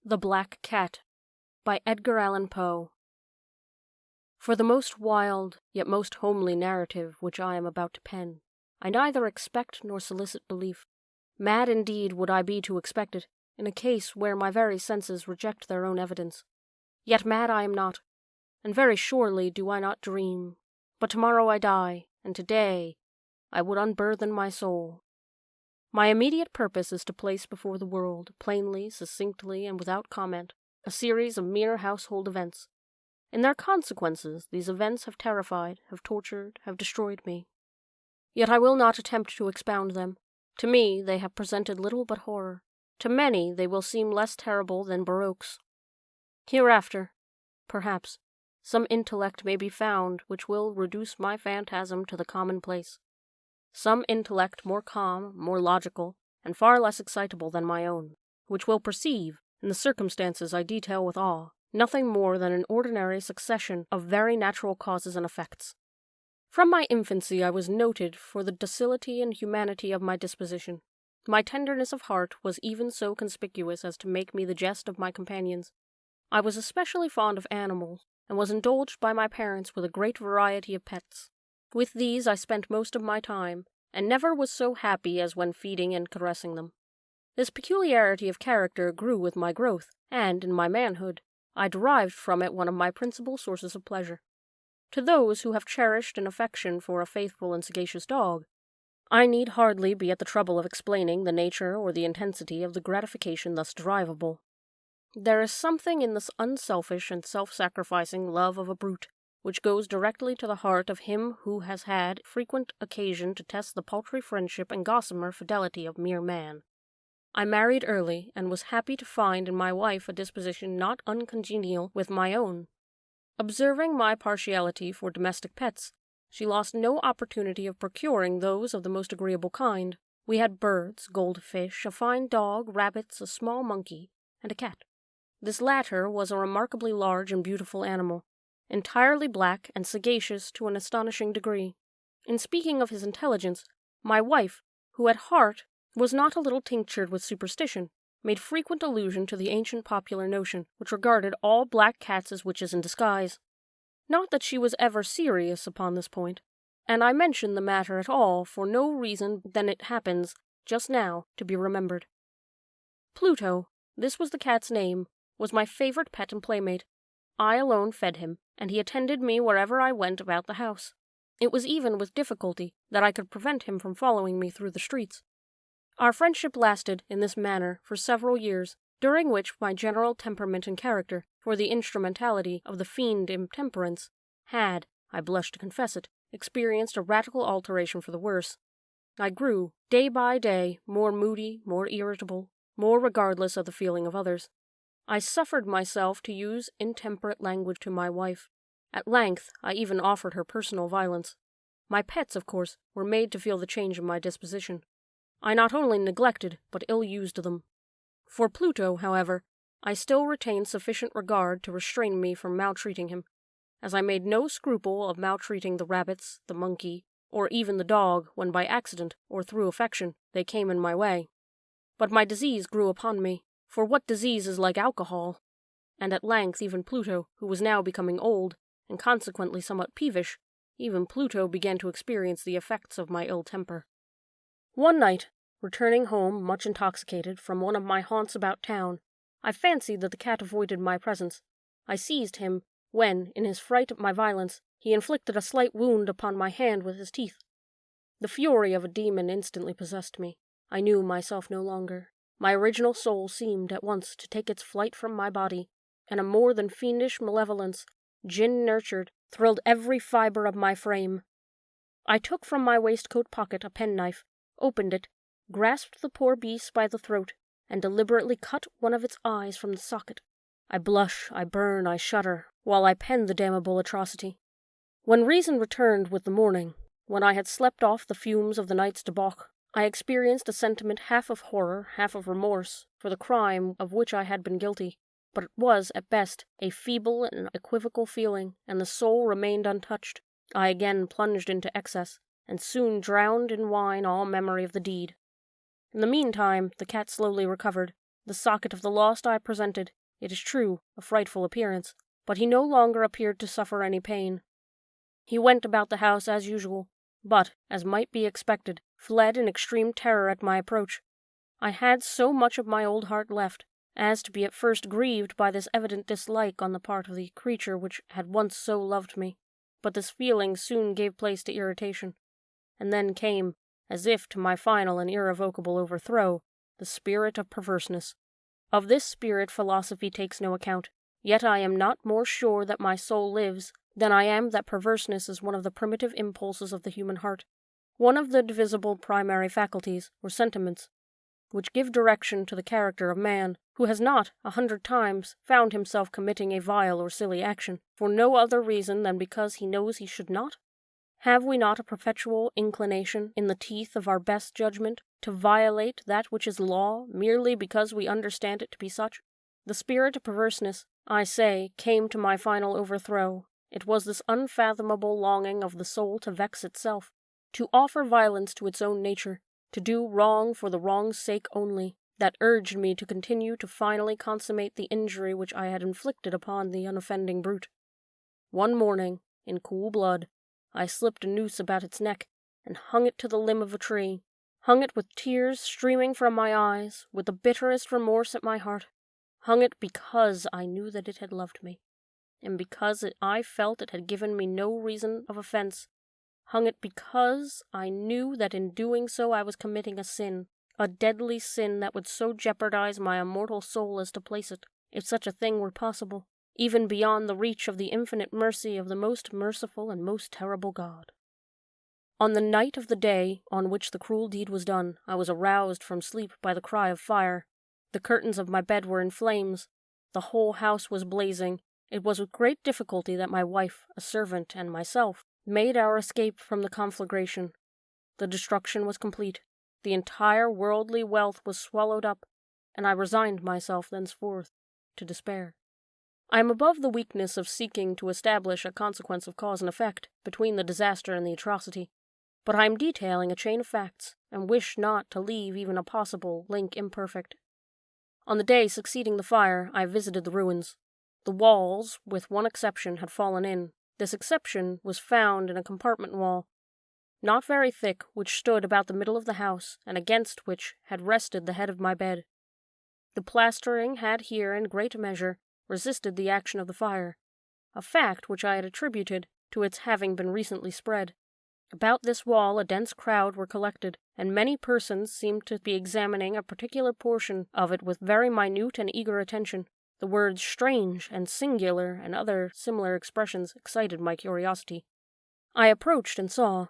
The Black Cat by Edgar Allan Poe. For the most wild, yet most homely narrative which I am about to pen, I neither expect nor solicit belief. Mad indeed would I be to expect it, in a case where my very senses reject their own evidence. Yet mad I am not, and very surely do I not dream. But tomorrow I die, and today I would unburthen my soul. My immediate purpose is to place before the world, plainly, succinctly, and without comment, a series of mere household events. In their consequences, these events have terrified, have tortured, have destroyed me. Yet I will not attempt to expound them. To me, they have presented little but horror. To many, they will seem less terrible than barroques. Hereafter, perhaps, some intellect may be found which will reduce my phantasm to the commonplace. Some intellect more calm, more logical, and far less excitable than my own, which will perceive, in the circumstances I detail with awe, nothing more than an ordinary succession of very natural causes and effects. From my infancy I was noted for the docility and humanity of my disposition. My tenderness of heart was even so conspicuous as to make me the jest of my companions. I was especially fond of animals, and was indulged by my parents with a great variety of pets. With these I spent most of my time, and never was so happy as when feeding and caressing them. This peculiarity of character grew with my growth, and, in my manhood, I derived from it one of my principal sources of pleasure. To those who have cherished an affection for a faithful and sagacious dog, I need hardly be at the trouble of explaining the nature or the intensity of the gratification thus derivable. There is something in this unselfish and self-sacrificing love of a brute which goes directly to the heart of him who has had frequent occasion to test the paltry friendship and gossamer fidelity of mere man. I married early, and was happy to find in my wife a disposition not uncongenial with my own. Observing my partiality for domestic pets, she lost no opportunity of procuring those of the most agreeable kind. We had birds, goldfish, a fine dog, rabbits, a small monkey, and a cat. This latter was a remarkably large and beautiful animal, entirely black and sagacious to an astonishing degree. In speaking of his intelligence, my wife, who at heart was not a little tinctured with superstition, made frequent allusion to the ancient popular notion, which regarded all black cats as witches in disguise. Not that she was ever serious upon this point, and I mention the matter at all for no reason than it happens, just now, to be remembered. Pluto, this was the cat's name, was my favorite pet and playmate. I alone fed him, and he attended me wherever I went about the house. It was even with difficulty that I could prevent him from following me through the streets. Our friendship lasted, in this manner, for several years, during which my general temperament and character, for the instrumentality of the fiend intemperance, had, I blush to confess it, experienced a radical alteration for the worse. I grew, day by day, more moody, more irritable, more regardless of the feeling of others. I suffered myself to use intemperate language to my wife. At length, I even offered her personal violence. My pets, of course, were made to feel the change in my disposition. I not only neglected, but ill-used them. For Pluto, however, I still retained sufficient regard to restrain me from maltreating him, as I made no scruple of maltreating the rabbits, the monkey, or even the dog when by accident, or through affection, they came in my way. But my disease grew upon me, for what disease is like alcohol? And at length even Pluto, who was now becoming old, and consequently somewhat peevish, even Pluto began to experience the effects of my ill temper. One night, returning home much intoxicated from one of my haunts about town, I fancied that the cat avoided my presence. I seized him, when, in his fright at my violence, he inflicted a slight wound upon my hand with his teeth. The fury of a demon instantly possessed me. I knew myself no longer. My original soul seemed at once to take its flight from my body, and a more than fiendish malevolence, gin-nurtured, thrilled every fibre of my frame. I took from my waistcoat pocket a penknife, opened it, grasped the poor beast by the throat, and deliberately cut one of its eyes from the socket. I blush, I burn, I shudder, while I pen the damnable atrocity. When reason returned with the morning, when I had slept off the fumes of the night's debauch, I experienced a sentiment half of horror, half of remorse, for the crime of which I had been guilty, but it was, at best, a feeble and equivocal feeling, and the soul remained untouched. I again plunged into excess, and soon drowned in wine all memory of the deed. In the meantime, the cat slowly recovered, The socket of the lost eye presented, it is true, a frightful appearance, but he no longer appeared to suffer any pain. He went about the house as usual, but, as might be expected, fled in extreme terror at my approach. I had so much of my old heart left, as to be at first grieved by this evident dislike on the part of the creature which had once so loved me, but this feeling soon gave place to irritation, and then came, as if to my final and irrevocable overthrow, the spirit of perverseness. Of this spirit philosophy takes no account, yet I am not more sure that my soul lives than I am that perverseness is one of the primitive impulses of the human heart, one of the divisible primary faculties, or sentiments, which give direction to the character of man, who has not 100 times found himself committing a vile or silly action, for no other reason than because he knows he should not? Have we not a perpetual inclination, in the teeth of our best judgment, to violate that which is law, merely because we understand it to be such? The spirit of perverseness, I say, came to my final overthrow. It was this unfathomable longing of the soul to vex itself, to offer violence to its own nature, to do wrong for the wrong's sake only, that urged me to continue to finally consummate the injury which I had inflicted upon the unoffending brute. One morning, in cool blood, I slipped a noose about its neck, and hung it to the limb of a tree, hung it with tears streaming from my eyes, with the bitterest remorse at my heart, hung it because I knew that it had loved me, and because I felt it had given me no reason of offense, hung it because I knew that in doing so I was committing a sin, a deadly sin that would so jeopardize my immortal soul as to place it, if such a thing were possible, even beyond the reach of the infinite mercy of the most merciful and most terrible God. On the night of the day on which the cruel deed was done, I was aroused from sleep by the cry of fire. The curtains of my bed were in flames. The whole house was blazing. It was with great difficulty that my wife, a servant, and myself made our escape from the conflagration. The destruction was complete. The entire worldly wealth was swallowed up, and I resigned myself thenceforth to despair. I am above the weakness of seeking to establish a consequence of cause and effect between the disaster and the atrocity, but I am detailing a chain of facts, and wish not to leave even a possible link imperfect. On the day succeeding the fire, I visited the ruins. The walls, with one exception, had fallen in. This exception was found in a compartment wall, not very thick, which stood about the middle of the house, and against which had rested the head of my bed. The plastering had here, in great measure, resisted the action of the fire, a fact which I had attributed to its having been recently spread. About this wall a dense crowd were collected, and many persons seemed to be examining a particular portion of it with very minute and eager attention. The words strange and singular and other similar expressions excited my curiosity. I approached and saw,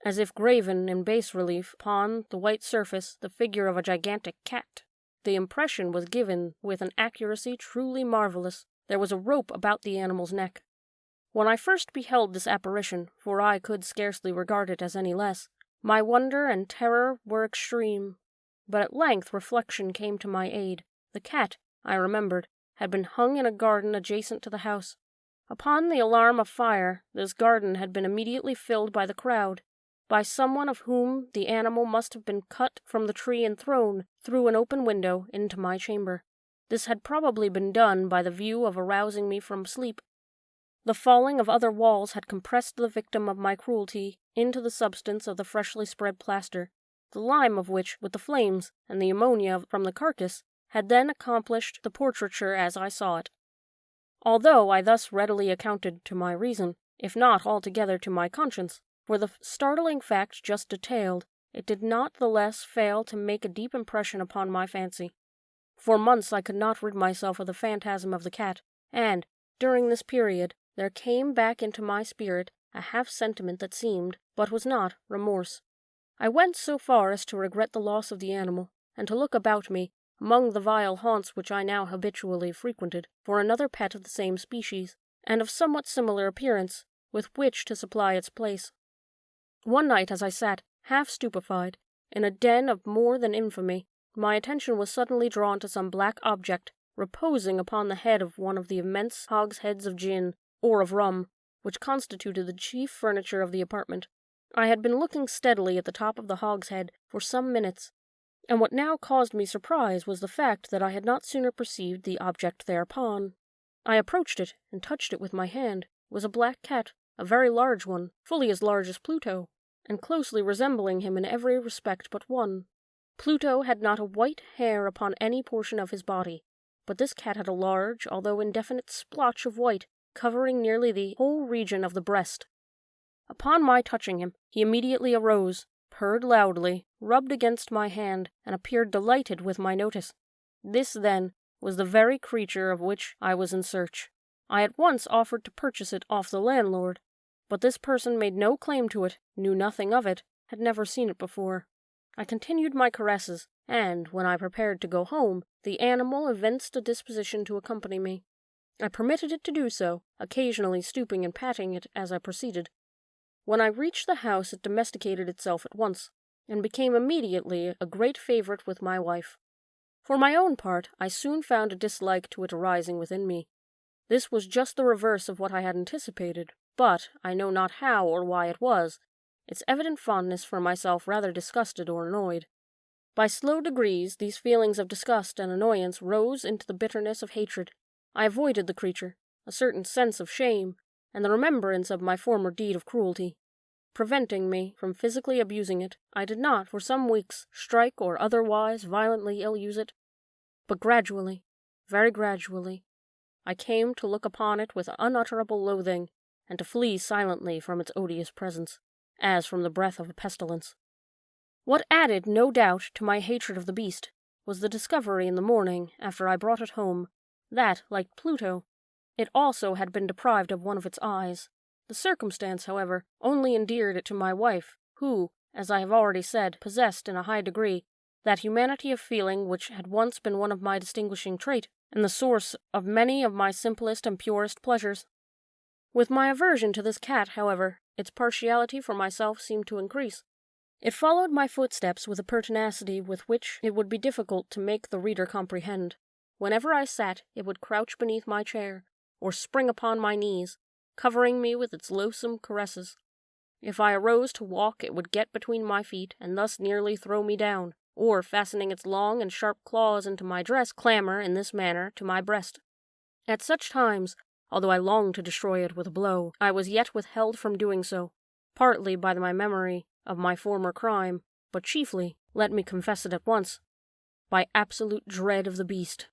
as if graven in bas relief upon the white surface, the figure of a gigantic cat. The impression was given with an accuracy truly marvelous. There was a rope about the animal's neck. When I first beheld this apparition, for I could scarcely regard it as any less, my wonder and terror were extreme. But at length reflection came to my aid. The cat, I remembered, had been hung in a garden adjacent to the house. Upon the alarm of fire, this garden had been immediately filled by the crowd, by someone of whom the animal must have been cut from the tree and thrown, through an open window, into my chamber. This had probably been done by the view of arousing me from sleep. The falling of other walls had compressed the victim of my cruelty into the substance of the freshly spread plaster, the lime of which, with the flames, and the ammonia from the carcass, had then accomplished the portraiture as I saw it. Although I thus readily accounted to my reason, if not altogether to my conscience, for the startling fact just detailed, it did not the less fail to make a deep impression upon my fancy. For months I could not rid myself of the phantasm of the cat, and, during this period, there came back into my spirit a half-sentiment that seemed, but was not, remorse. I went so far as to regret the loss of the animal, and to look about me, among the vile haunts which I now habitually frequented, for another pet of the same species, and of somewhat similar appearance, with which to supply its place. One night, as I sat, half stupefied, in a den of more than infamy, my attention was suddenly drawn to some black object reposing upon the head of one of the immense hogsheads of gin, or of rum, which constituted the chief furniture of the apartment. I had been looking steadily at the top of the hogshead for some minutes, And what now caused me surprise was the fact that I had not sooner perceived the object thereupon. I approached it, and touched it with my hand. It was a black cat, a very large one, fully as large as Pluto, and closely resembling him in every respect but one. Pluto had not a white hair upon any portion of his body, but this cat had a large, although indefinite, splotch of white, covering nearly the whole region of the breast. Upon my touching him, he immediately arose, purred loudly, rubbed against my hand, and appeared delighted with my notice. This, then, was the very creature of which I was in search. I at once offered to purchase it off the landlord, but this person made no claim to it, knew nothing of it, had never seen it before. I continued my caresses, and, when I prepared to go home, the animal evinced a disposition to accompany me. I permitted it to do so, occasionally stooping and patting it as I proceeded. When I reached the house it domesticated itself at once, and became immediately a great favorite with my wife. For my own part, I soon found a dislike to it arising within me. This was just the reverse of what I had anticipated, but, I know not how or why it was, its evident fondness for myself rather disgusted or annoyed. By slow degrees, these feelings of disgust and annoyance rose into the bitterness of hatred. I avoided the creature, a certain sense of shame, and the remembrance of my former deed of cruelty. Preventing me from physically abusing it, I did not, for some weeks, strike or otherwise violently ill-use it. But gradually, very gradually, I came to look upon it with unutterable loathing, and to flee silently from its odious presence, as from the breath of a pestilence. What added, no doubt, to my hatred of the beast, was the discovery in the morning, after I brought it home, that, like Pluto, it also had been deprived of one of its eyes. The circumstance, however, only endeared it to my wife, who, as I have already said, possessed in a high degree that humanity of feeling which had once been one of my distinguishing trait, and the source of many of my simplest and purest pleasures. With my aversion to this cat, however, its partiality for myself seemed to increase. It followed my footsteps with a pertinacity with which it would be difficult to make the reader comprehend. Whenever I sat, it would crouch beneath my chair, or spring upon my knees, covering me with its loathsome caresses. If I arose to walk, it would get between my feet, and thus nearly throw me down, or, fastening its long and sharp claws into my dress, clamber, in this manner, to my breast. At such times, although I longed to destroy it with a blow, I was yet withheld from doing so, partly by my memory of my former crime, but chiefly, let me confess it at once, by absolute dread of the beast.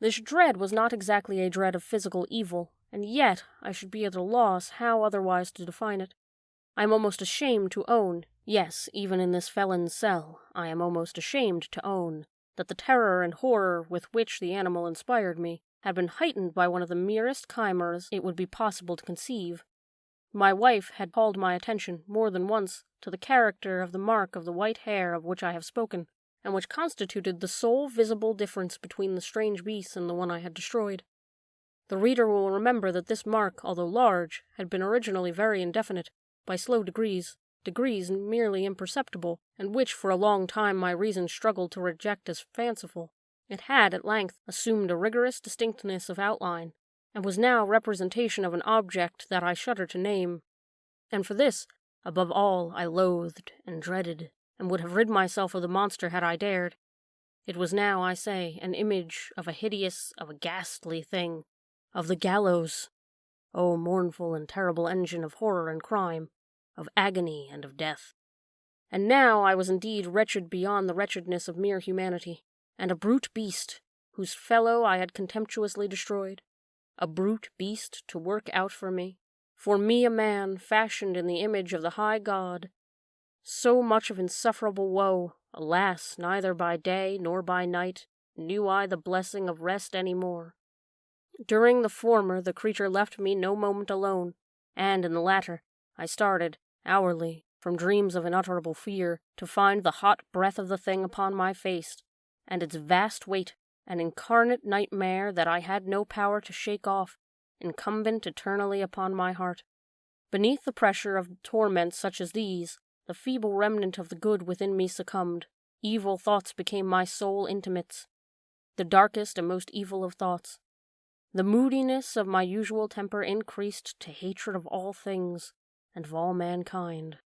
This dread was not exactly a dread of physical evil, and yet I should be at a loss how otherwise to define it. I am almost ashamed to own, yes, even in this felon's cell, I am almost ashamed to own, that the terror and horror with which the animal inspired me had been heightened by one of the merest chimeras it would be possible to conceive. My wife had called my attention, more than once, to the character of the mark of the white hair of which I have spoken, and which constituted the sole visible difference between the strange beast and the one I had destroyed. The reader will remember that this mark, although large, had been originally very indefinite, by slow degrees merely imperceptible, and which for a long time my reason struggled to reject as fanciful. It had, at length, assumed a rigorous distinctness of outline, and was now representation of an object that I shudder to name. And for this, above all, I loathed and dreaded, and would have rid myself of the monster had I dared. It was now, I say, an image of a ghastly thing, of the gallows. O mournful and terrible engine of horror and crime, of agony and of death. And now I was indeed wretched beyond the wretchedness of mere humanity, and a brute beast, whose fellow I had contemptuously destroyed. A brute beast to work out for me a man fashioned in the image of the high God. So much of insufferable woe, alas, neither by day nor by night knew I the blessing of rest any more. During the former the creature left me no moment alone, and in the latter I started, hourly, from dreams of unutterable fear, to find the hot breath of the thing upon my face, and its vast weight, an incarnate nightmare that I had no power to shake off, incumbent eternally upon my heart. Beneath the pressure of torments such as these, the feeble remnant of the good within me succumbed. Evil thoughts became my sole intimates, the darkest and most evil of thoughts. The moodiness of my usual temper increased to hatred of all things and of all mankind.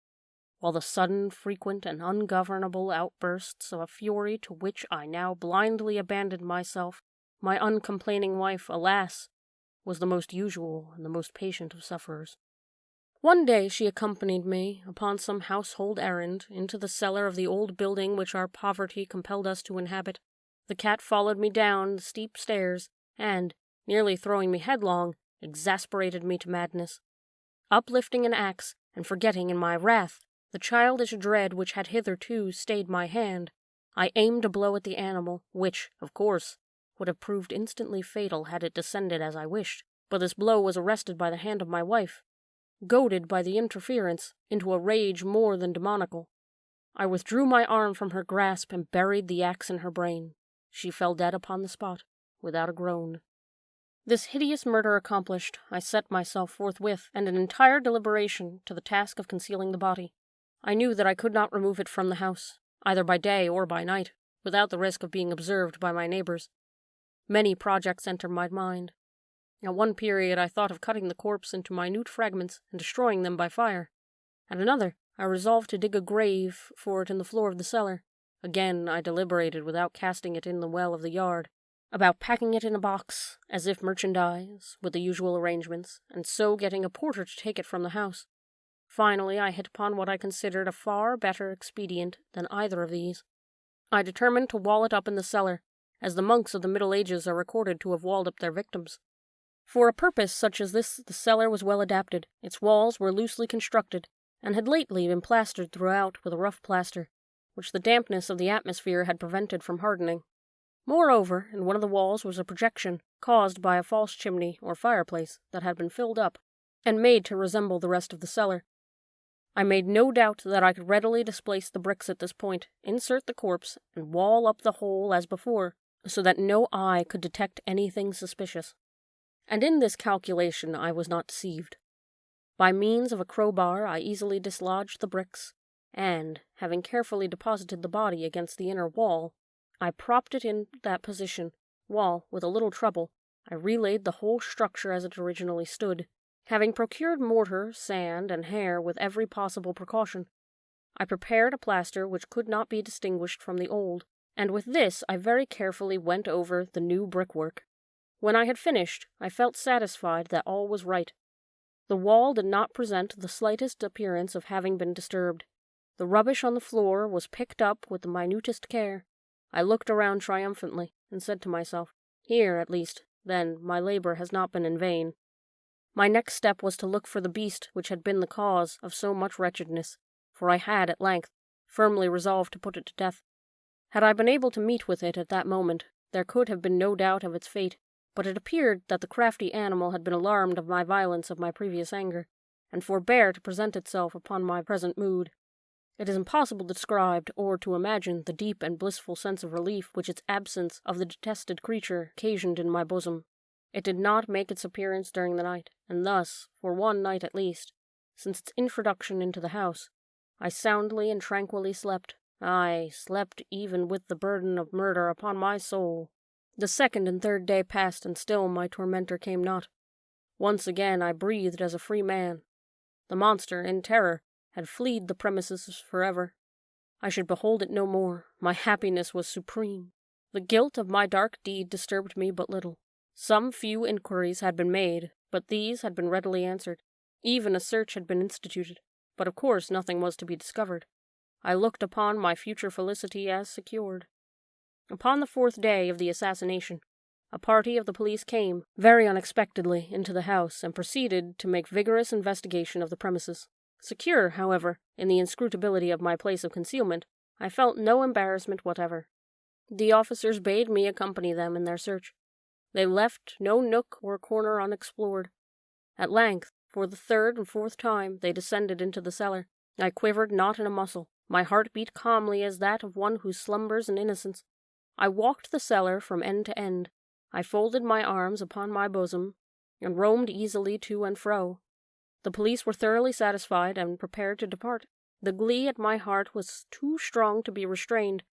while the sudden, frequent, and ungovernable outbursts of a fury to which I now blindly abandoned myself, my uncomplaining wife, alas, was the most usual and the most patient of sufferers. One day she accompanied me, upon some household errand, into the cellar of the old building which our poverty compelled us to inhabit. The cat followed me down the steep stairs, and, nearly throwing me headlong, exasperated me to madness. Uplifting an axe, and forgetting in my wrath the childish dread which had hitherto stayed my hand, I aimed a blow at the animal, which, of course, would have proved instantly fatal had it descended as I wished, but this blow was arrested by the hand of my wife, goaded by the interference into a rage more than demoniacal. I withdrew my arm from her grasp and buried the axe in her brain. She fell dead upon the spot, without a groan. This hideous murder accomplished, I set myself forthwith, and in entire deliberation, to the task of concealing the body. I knew that I could not remove it from the house, either by day or by night, without the risk of being observed by my neighbors. Many projects entered my mind. At one period I thought of cutting the corpse into minute fragments and destroying them by fire. At another, I resolved to dig a grave for it in the floor of the cellar. Again, I deliberated, without casting it in the well of the yard, about packing it in a box, as if merchandise, with the usual arrangements, and so getting a porter to take it from the house. Finally, I hit upon what I considered a far better expedient than either of these. I determined to wall it up in the cellar, as the monks of the Middle Ages are recorded to have walled up their victims. For a purpose such as this the cellar was well adapted. Its walls were loosely constructed, and had lately been plastered throughout with a rough plaster, which the dampness of the atmosphere had prevented from hardening. Moreover, in one of the walls was a projection, caused by a false chimney or fireplace that had been filled up, and made to resemble the rest of the cellar. I made no doubt that I could readily displace the bricks at this point, insert the corpse, and wall up the hole as before, so that no eye could detect anything suspicious. And in this calculation I was not deceived. By means of a crowbar I easily dislodged the bricks, and, having carefully deposited the body against the inner wall, I propped it in that position, while, with a little trouble, I relaid the whole structure as it originally stood. Having procured mortar, sand, and hair with every possible precaution, I prepared a plaster which could not be distinguished from the old, and with this I very carefully went over the new brickwork. When I had finished, I felt satisfied that all was right. The wall did not present the slightest appearance of having been disturbed. The rubbish on the floor was picked up with the minutest care. I looked around triumphantly, and said to myself, "Here, at least, then, my labor has not been in vain." My next step was to look for the beast which had been the cause of so much wretchedness, for I had, at length, firmly resolved to put it to death. Had I been able to meet with it at that moment, there could have been no doubt of its fate, but it appeared that the crafty animal had been alarmed of my violence of my previous anger, and forbore to present itself upon my present mood. It is impossible to describe or to imagine the deep and blissful sense of relief which its absence of the detested creature occasioned in my bosom. It did not make its appearance during the night, and thus, for one night at least, since its introduction into the house, I soundly and tranquilly slept. I slept even with the burden of murder upon my soul. The second and third day passed, and still my tormentor came not. Once again I breathed as a free man. The monster, in terror, had fled the premises forever. I should behold it no more. My happiness was supreme. The guilt of my dark deed disturbed me but little. Some few inquiries had been made, but these had been readily answered. Even a search had been instituted, but of course nothing was to be discovered. I looked upon my future felicity as secured. Upon the fourth day of the assassination, a party of the police came, very unexpectedly, into the house, and proceeded to make vigorous investigation of the premises. Secure, however, in the inscrutability of my place of concealment, I felt no embarrassment whatever. The officers bade me accompany them in their search. They left no nook or corner unexplored. At length, for the third and fourth time, they descended into the cellar. I quivered not in a muscle. My heart beat calmly as that of one who slumbers in innocence. I walked the cellar from end to end. I folded my arms upon my bosom, and roamed easily to and fro. The police were thoroughly satisfied and prepared to depart. The glee at my heart was too strong to be restrained.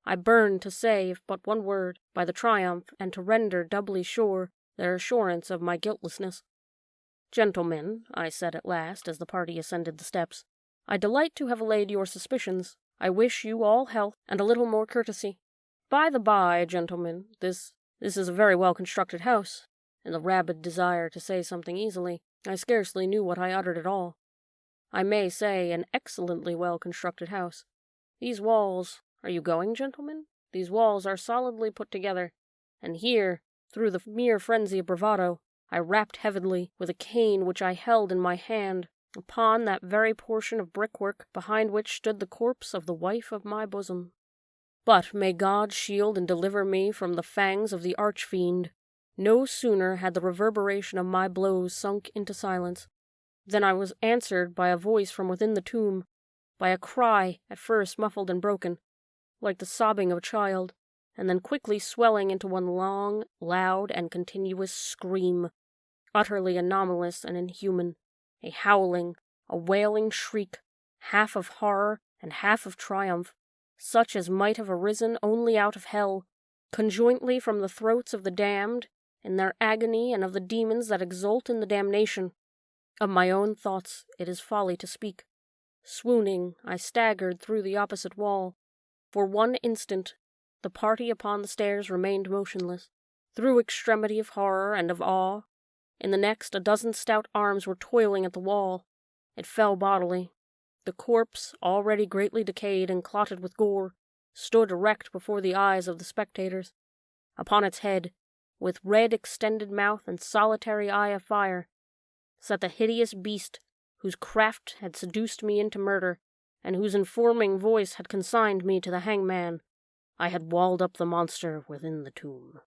I burned to say, if but one word, by the triumph, and to render doubly sure their assurance of my guiltlessness. "Gentlemen," I said at last, as the party ascended the steps, I delight to have allayed your suspicions. I wish you all health and a little more courtesy. By the by, gentlemen, this is a very well-constructed house. In the rabid desire to say something easily, I scarcely knew what I uttered at all. I may say an excellently well-constructed house. These walls— are you going, gentlemen? These walls are solidly put together, and here, through the mere frenzy of bravado, I rapped heavily, with a cane which I held in my hand, upon that very portion of brickwork behind which stood the corpse of the wife of my bosom. But may God shield and deliver me from the fangs of the arch-fiend! No sooner had the reverberation of my blows sunk into silence than I was answered by a voice from within the tomb, by a cry at first muffled and broken, like the sobbing of a child, and then quickly swelling into one long, loud, and continuous scream, utterly anomalous and inhuman, a howling, a wailing shriek, half of horror and half of triumph, such as might have arisen only out of hell, conjointly from the throats of the damned, in their agony, and of the demons that exult in the damnation. Of my own thoughts it is folly to speak. Swooning, I staggered through the opposite wall. For one instant, the party upon the stairs remained motionless, through extremity of horror and of awe. In the next, a dozen stout arms were toiling at the wall. It fell bodily. The corpse, already greatly decayed and clotted with gore, stood erect before the eyes of the spectators. Upon its head, with red extended mouth and solitary eye of fire, sat the hideous beast whose craft had seduced me into murder, and whose informing voice had consigned me to the hangman. I had walled up the monster within the tomb.